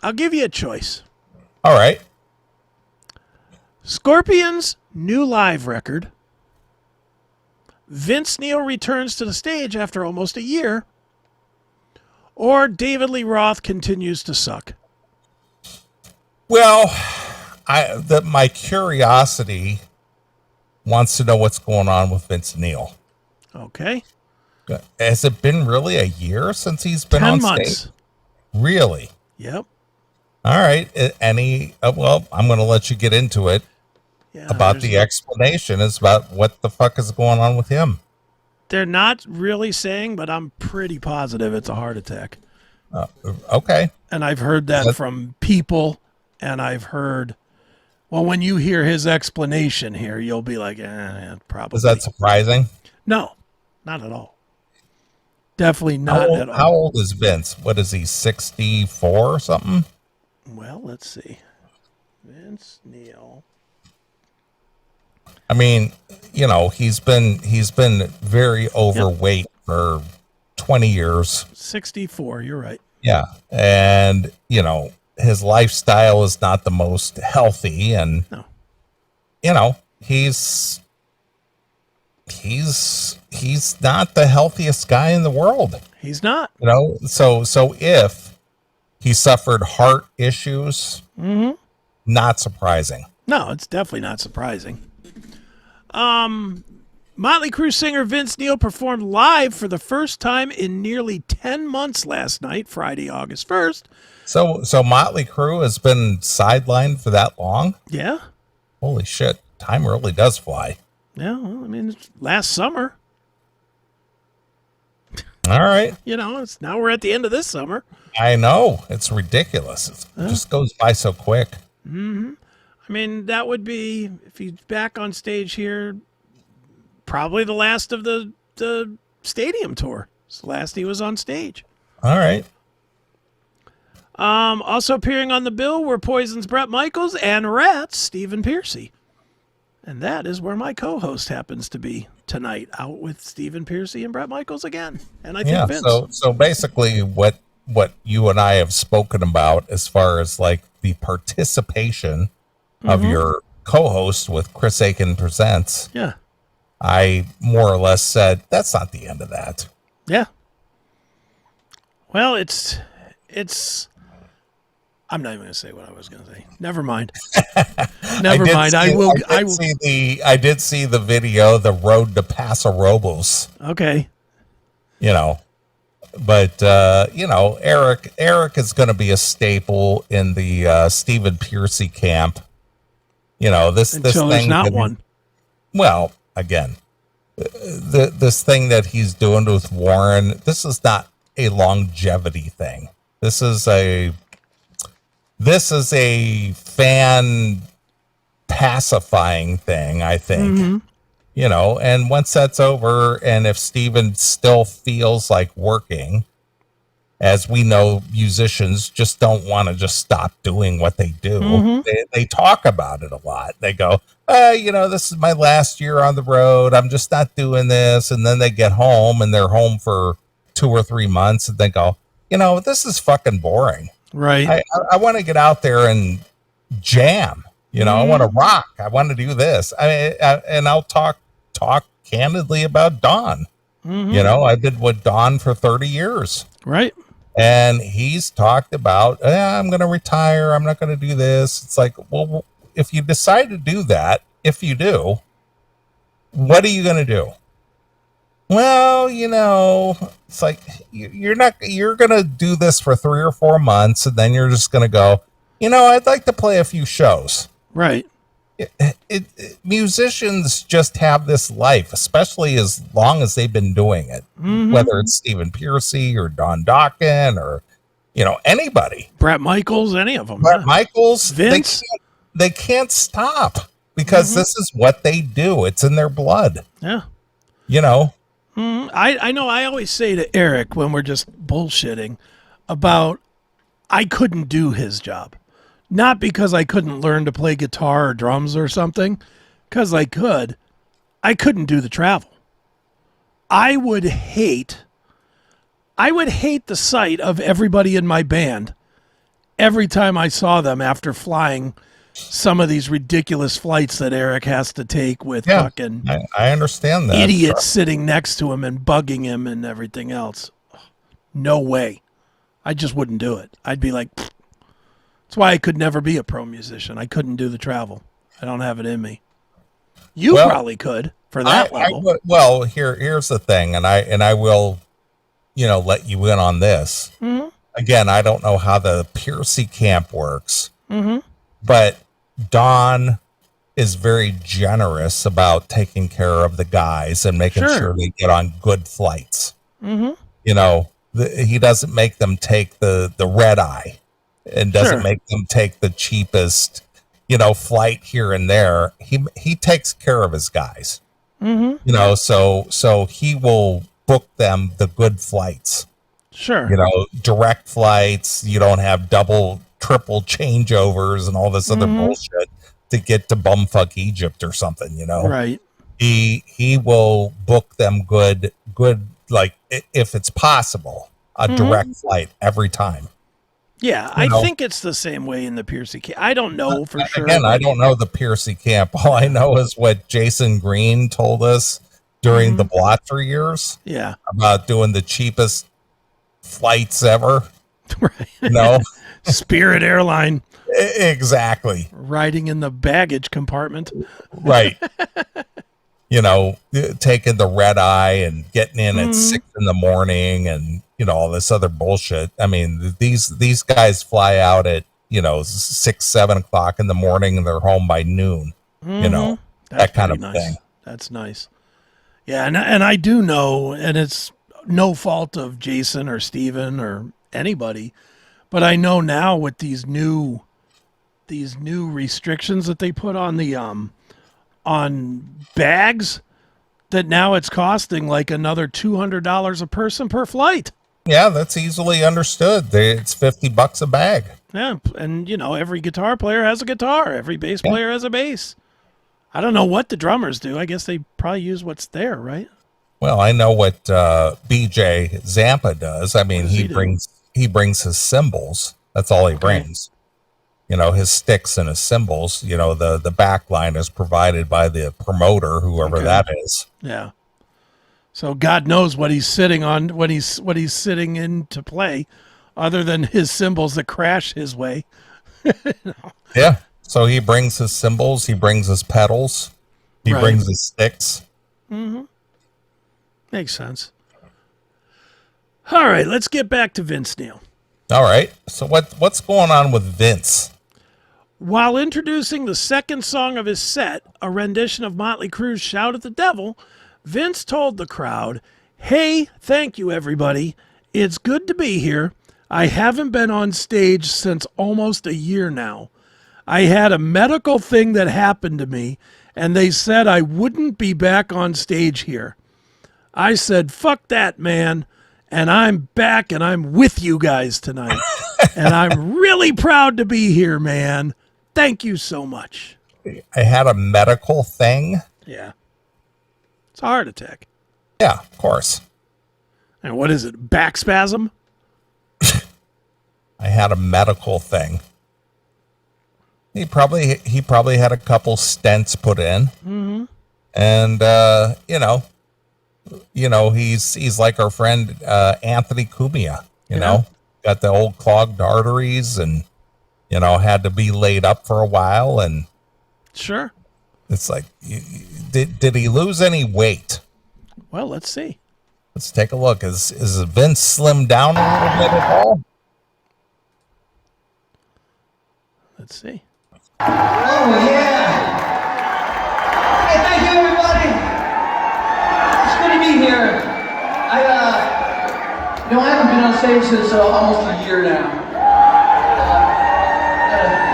I'll give you a choice. All right. Scorpions' new live record. Vince Neil returns to the stage after almost a year. Or David Lee Roth continues to suck. Well, my curiosity wants to know what's going on with Vince Neil. Okay. Has it been really a year since he's been 10 on months. stage? Really? Yep. All right. Well, I'm going to let you get into it. Yeah, About the explanation is about what the fuck is going on with him. They're not really saying, but I'm pretty positive it's a heart attack. Okay. And I've heard that from people, and I've heard, well, when you hear his explanation here, you'll be like, probably. Is that surprising? No, not at all. Definitely not at all. How old is Vince? What is he, 64 or something? Well, let's see. Vince Neil. I mean, he's been very overweight for 20 years. 64, you're right. Yeah. And, his lifestyle is not the most healthy, and no. He's not the healthiest guy in the world. He's not. So if he suffered heart issues, not surprising. No, it's definitely not surprising. Motley Crue singer Vince Neil performed live for the first time in nearly 10 months last night, Friday, August 1st. So Motley Crue has been sidelined for that long? Yeah. Holy shit. Time really does fly. Yeah, well, I mean, it's last summer. All right. Now we're at the end of this summer. I know. It's ridiculous. It just goes by so quick. Mm-hmm. I mean, that would be, if he's back on stage here, probably the last of the stadium tour. It's the last he was on stage. All right. Also appearing on the bill were Poison's Bret Michaels and Rat's Stephen Pearcy. And that is where my co-host happens to be tonight, out with Stephen Pearcy and Bret Michaels again. And I think Vince. So basically what you and I have spoken about as far as like the participation of your co-host with Chris Akin Presents. Yeah. I more or less said, that's not the end of that. Yeah. Well, it's I'm not even going to say what I was going to say. Never mind. Never mind. I did see the video, The Road to Paso Robles. Okay. But Eric is going to be a staple in the Stephen Pearcy camp. This Until thing. There's not one. Well, again, this thing that he's doing with Warren, this is not a longevity thing. This is a fan pacifying thing, I think. And once that's over, and if Steven still feels like working, as we know, musicians just don't want to just stop doing what they do. They talk about it a lot. They go, this is my last year on the road. I'm just not doing this. And then they get home and they're home for 2 or 3 months and they go, this is fucking boring. Right. I want to get out there and jam. I want to rock. I want to do this. And I'll talk candidly about Don. I did with Don for 30 years. Right. And he's talked about, I'm going to retire. I'm not going to do this. It's like, well, if you decide to do that, if you do, what are you going to do? Well, it's like, you're going to do this for 3 or 4 months. And then you're just going to go, I'd like to play a few shows. Right. Musicians just have this life, especially as long as they've been doing it, whether it's Stephen Pearcy or Don Dokken or, anybody. Bret Michaels, any of them. Bret Michaels, Vince. They can't stop because this is what they do. It's in their blood. Yeah. I know I always say to Eric when we're just bullshitting about I couldn't do his job. Not because I couldn't learn to play guitar or drums or something, because I couldn't do the travel. I would hate the sight of everybody in my band every time I saw them after flying some of these ridiculous flights that Eric has to take with fucking I understand that. idiots sitting next to him and bugging him and everything else. No way. I just wouldn't do it. I'd be like, pfft. That's why I could never be a pro musician. I couldn't do the travel. I don't have it in me. You probably could for that level. Well, here's the thing, and I will, let you in on this. Mm-hmm. Again, I don't know how the Piercy camp works, Mm-hmm. but Don is very generous about taking care of the guys and making sure they get on good flights. Mm-hmm. He doesn't make them take the red eye and doesn't make them take the cheapest, flight here and there. He takes care of his guys, Mm-hmm. so he will book them the good flights. Sure. Direct flights. You don't have double, triple changeovers and all this other bullshit to get to bumfuck Egypt or something, Right. He will book them good, like if it's possible, a direct flight every time. Yeah, I think it's the same way in the Piercy camp. I don't know for sure. Again, I don't know the Piercy camp. All I know is what Jason Green told us during the Blotzer years. Yeah. About doing the cheapest flights ever. Right. Spirit Airline. Exactly. Riding in the baggage compartment. Right. Taking the red eye and getting in at 6 a.m. and, all this other bullshit. I mean, these guys fly out at, 6, 7 o'clock in the morning and they're home by noon, that kind of thing. That's nice. Yeah. And I do know, and it's no fault of Jason or Steven or anybody, but I know now with these new restrictions that they put on the, on bags, that now it's costing like another $200 a person per flight. Yeah, that's easily understood. It's $50 a bag. Yeah, and every guitar player has a guitar. Every bass player has a bass. I don't know what the drummers do. I guess they probably use what's there, right? Well, I know what BJ Zampa does. I mean, he brings his cymbals. That's all he brings. His sticks and his cymbals. The back line is provided by the promoter, whoever that is. Yeah. So God knows what he's sitting on, what he's sitting in to play, other than his cymbals that crash his way. Yeah. So he brings his cymbals, he brings his pedals, he brings his sticks. Mm-hmm. Makes sense. All right, let's get back to Vince Neil. All right. So what's going on with Vince? While introducing the second song of his set, a rendition of Motley Crue's Shout at the Devil, Vince told the crowd, "Hey, thank you, everybody. It's good to be here. I haven't been on stage since almost a year now. I had a medical thing that happened to me, and they said I wouldn't be back on stage here. I said, fuck that, man, and I'm back, and I'm with you guys tonight. And I'm really proud to be here, man. Thank you so much." I had a medical thing. Yeah. It's a heart attack. Yeah, of course. And what is it? Back spasm? I had a medical thing. He probably had a couple stents put in. Mm-hmm. And he's like our friend Anthony Cumia, got the old clogged arteries and had to be laid up for a while, and sure. It's like, did he lose any weight? Well, let's see. Let's take a look. Is Vince slimmed down a little bit at all? Let's see. Oh, yeah. Hey, thank you, everybody. It's good to be here. I haven't been on stage since almost a year now.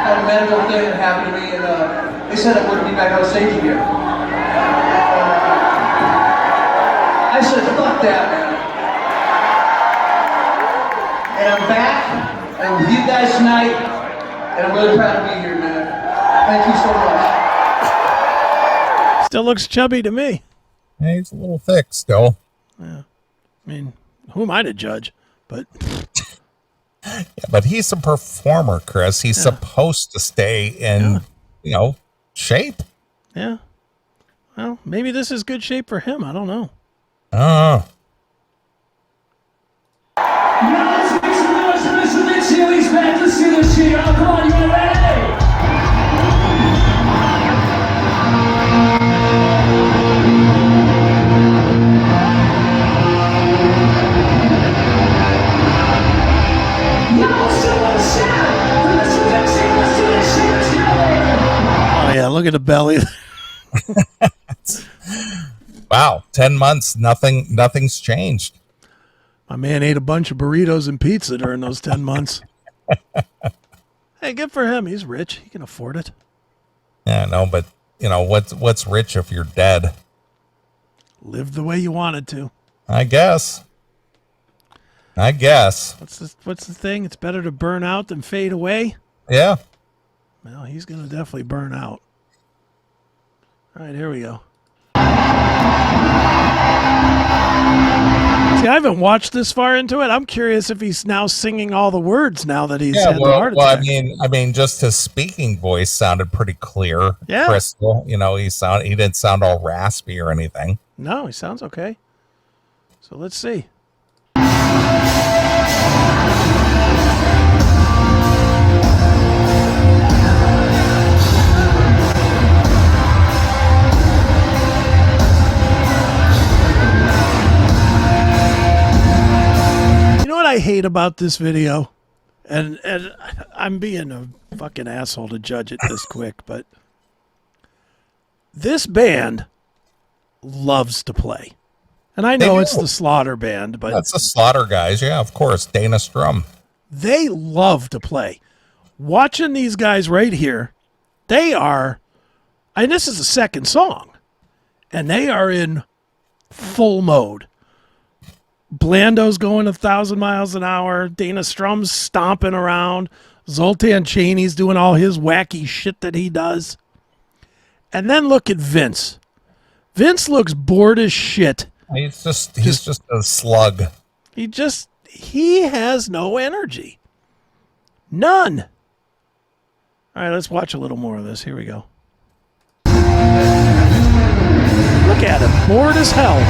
Had a medical thing that happened to me, and they said I wouldn't be back on stage again. I said, fuck that, man. And I'm back, and I'm with you guys tonight, and I'm really proud to be here, man. Thank you so much. Still looks chubby to me. Yeah, he's a little thick still. Yeah. I mean, who am I to judge? But But he's a performer, Chris. He's supposed to stay in, shape. Yeah. Well, maybe this is good shape for him. I don't know. Now let's make some noise for Mr. Mitchell. He's back. Let's see this shit. Oh, come on, you ready? Oh, yeah. Look at the belly. Wow. 10 months. Nothing's changed. My man ate a bunch of burritos and pizza during those 10 months. Hey, good for him. He's rich. He can afford it. Yeah, no, but what's rich if you're dead? Live the way you wanted to. I guess. What's the thing? It's better to burn out than fade away. Yeah. Well, he's going to definitely burn out. All right, here we go. See, I haven't watched this far into it. I'm curious if he's now singing all the words now that he's had the heart attack. I mean, just his speaking voice sounded pretty clear, crystal. He didn't sound all raspy or anything. No, he sounds okay. So let's see. You know what I hate about this video? And I'm being a fucking asshole to judge it this quick, but this band loves to play. And I know it's the Slaughter band, but that's the Slaughter guys. Yeah, of course. Dana Strum. They love to play. Watching these guys right here, they are, and this is the second song, and they are in full mode. Blando's going 1,000 miles an hour. Dana Strum's stomping around. Zoltan Chaney's doing all his wacky shit that he does. And then look at Vince. Vince looks bored as shit. He's just a slug. He has no energy. None. All right, let's watch a little more of this. Here we go. Look at him, bored as hell.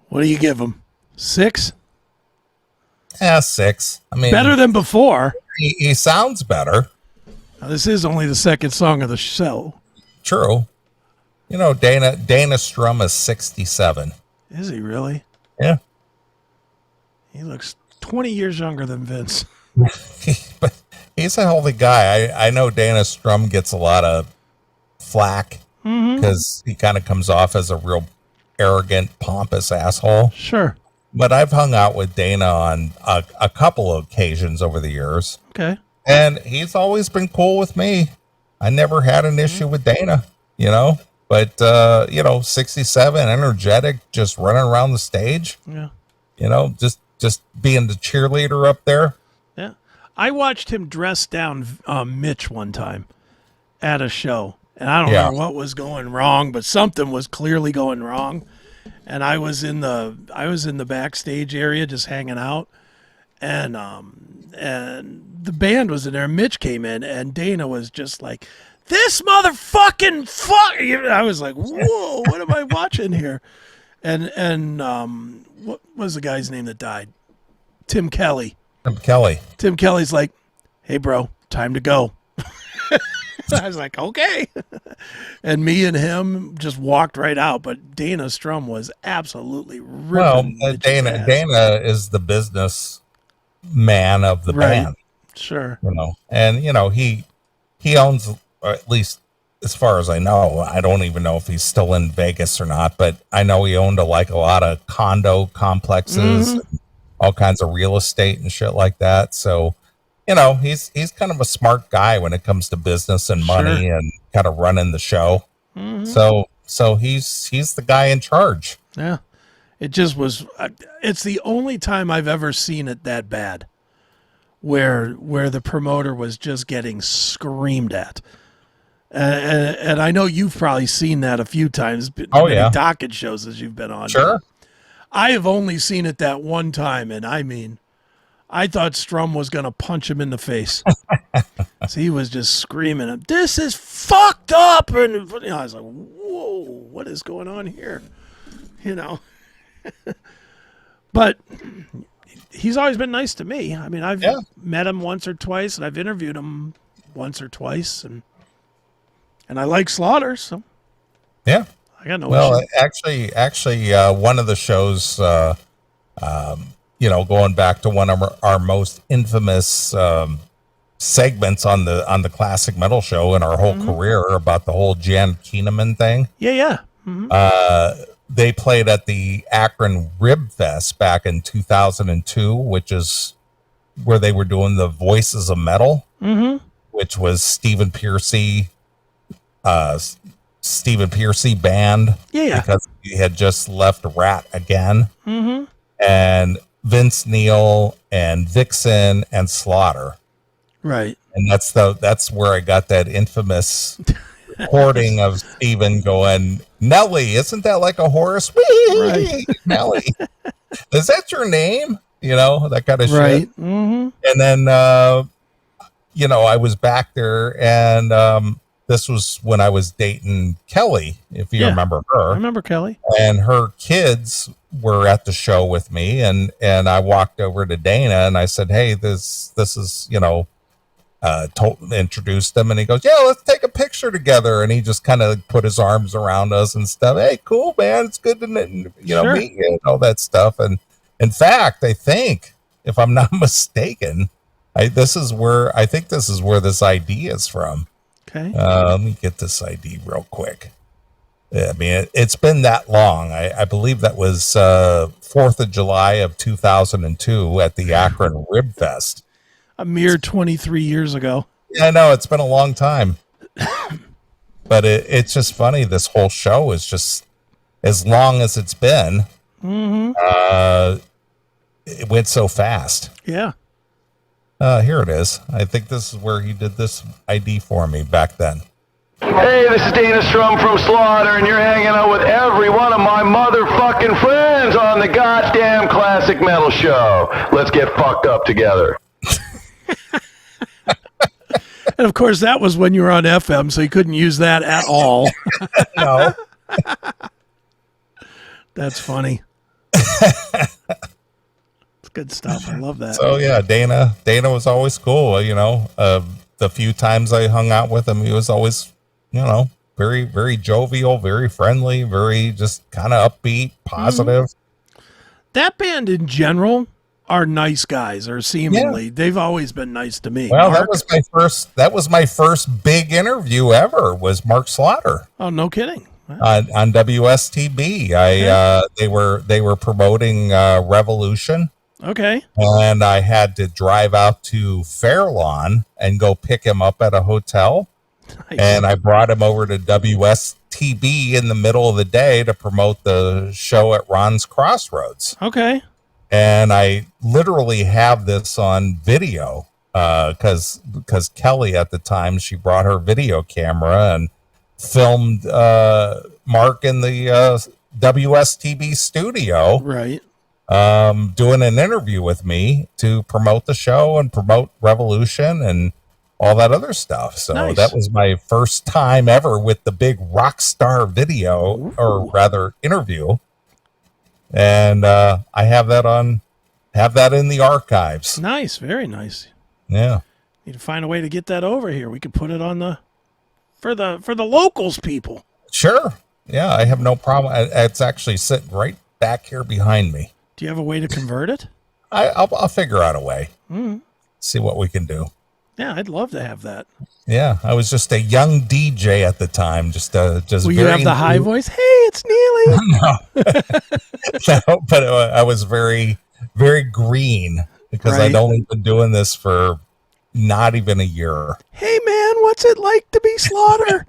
What do you give him? 6? Yeah, 6. I mean, better than before. He sounds better. Now, this is only the second song of the show. True. Dana Strum is 67. Is he really? Yeah. He looks 20 years younger than Vince. But he's a healthy guy. I know Dana Strum gets a lot of flack because he kind of comes off as a real arrogant, pompous asshole. Sure. But I've hung out with Dana on a couple of occasions over the years. Okay. And he's always been cool with me. I never had an issue with Dana, But, 67, energetic, just running around the stage. Yeah. Just being the cheerleader up there. Yeah. I watched him dress down Mitch one time at a show. And I don't know what was going wrong, but something was clearly going wrong. And I was in the backstage area just hanging out, and the band was in there. Mitch came in, and Dana was just like, "This motherfucking fuck!" I was like, "Whoa, what am I watching here?" And what was the guy's name that died? Tim Kelly. Tim Kelly's like, "Hey, bro, time to go." I was like, okay. And me and him just walked right out. But Dana Strum was absolutely ripping. Well, Dana is the business man of the band. Sure. And he owns, or at least as far as I know, I don't even know if he's still in Vegas or not, but I know he owned a lot of condo complexes, and all kinds of real estate and shit like that. So, he's kind of a smart guy when it comes to business and money and kind of running the show. So he's the guy in charge. Yeah. It just was, it's the only time I've ever seen it that bad where the promoter was just getting screamed at. And I know you've probably seen that a few times. Many docket shows as you've been on. Sure. I have only seen it that one time, and I mean, I thought Strum was going to punch him in the face. So he was just screaming, "This is fucked up!" And I was like, "Whoa, what is going on here?" But he's always been nice to me. I mean, I've met him once or twice, and I've interviewed him once or twice, and I like Slaughter, so yeah, I got no issue. Actually, one of the shows, going back to one of our most infamous segments on the classic metal show in our whole career about the whole Jan Keeneman thing. Yeah. They played at the Akron Rib Fest back in 2002, which is where they were doing the Voices of Metal, which was Stephen Pearcy band. Yeah. Because he had just left Rat again. And Vince Neil and Vixen and Slaughter. Right. And that's where I got that infamous recording of Steven going, "Nelly, isn't that like a horse?" Whee! Right. Nelly. Is that your name? That kind of right. shit. And then I was back there, and this was when I was dating Kelly, if you remember her. I remember Kelly. And her kids were at the show with me, and I walked over to Dana and I said, "Hey, this is, introduced him," and he goes, "Yeah, let's take a picture together." And he just kind of put his arms around us and stuff. "Hey, cool, man. It's good to meet you and all that stuff." And in fact, I think, if I'm not mistaken, I think this is where this ID is from. Okay. Let me get this ID real quick. I mean, it's been that long. I believe that was 4th of July of 2002 at the Akron Rib Fest. A mere 23 years ago. Yeah, I know. It's been a long time. But it's just funny. This whole show is just, as long as it's been, it went so fast. Yeah. Here it is. I think this is where he did this ID for me back then. Hey, this is Dana Strum from Slaughter, and you're hanging out with every one of my motherfucking friends on the goddamn Classic Metal Show. Let's get fucked up together. And of course, that was when you were on FM, so you couldn't use that at all. No. That's funny. It's good stuff. I love that. So yeah, Dana was always cool. The few times I hung out with him, he was always, very, very jovial, very friendly, very just kind of upbeat, positive. That band in general are nice guys, or seemingly. They've always been nice to me. Well, Mark? that was my first big interview ever, was Mark Slaughter. Oh, no kidding. On WSTB. They were promoting Revolution. Okay. And I had to drive out to Fairlawn and go pick him up at a hotel. Nice. And I brought him over to WSTB in the middle of the day to promote the show at Ron's Crossroads. Okay. And I literally have this on video because Kelly at the time, she brought her video camera and filmed Mark in the WSTB studio. Right. Doing an interview with me to promote the show and promote Revolution and all that other stuff. So nice. That was my first time ever with the big rock star video. Ooh. Or rather interview. And I have that in the archives. Nice. Very nice. Yeah. Need to find a way to get that over here. We could put it on for the locals people. Sure. Yeah. I have no problem. It's actually sitting right back here behind me. Do you have a way to convert it? I'll figure out a way. see what we can do. Yeah, I'd love to have that. Yeah, I was just a young DJ at the time. Just Will you have the high voice? Hey, it's Neeley. No, but I was very, very green because Right. I'd only been doing this for not even a year. Hey, man, what's it like to be Slaughter?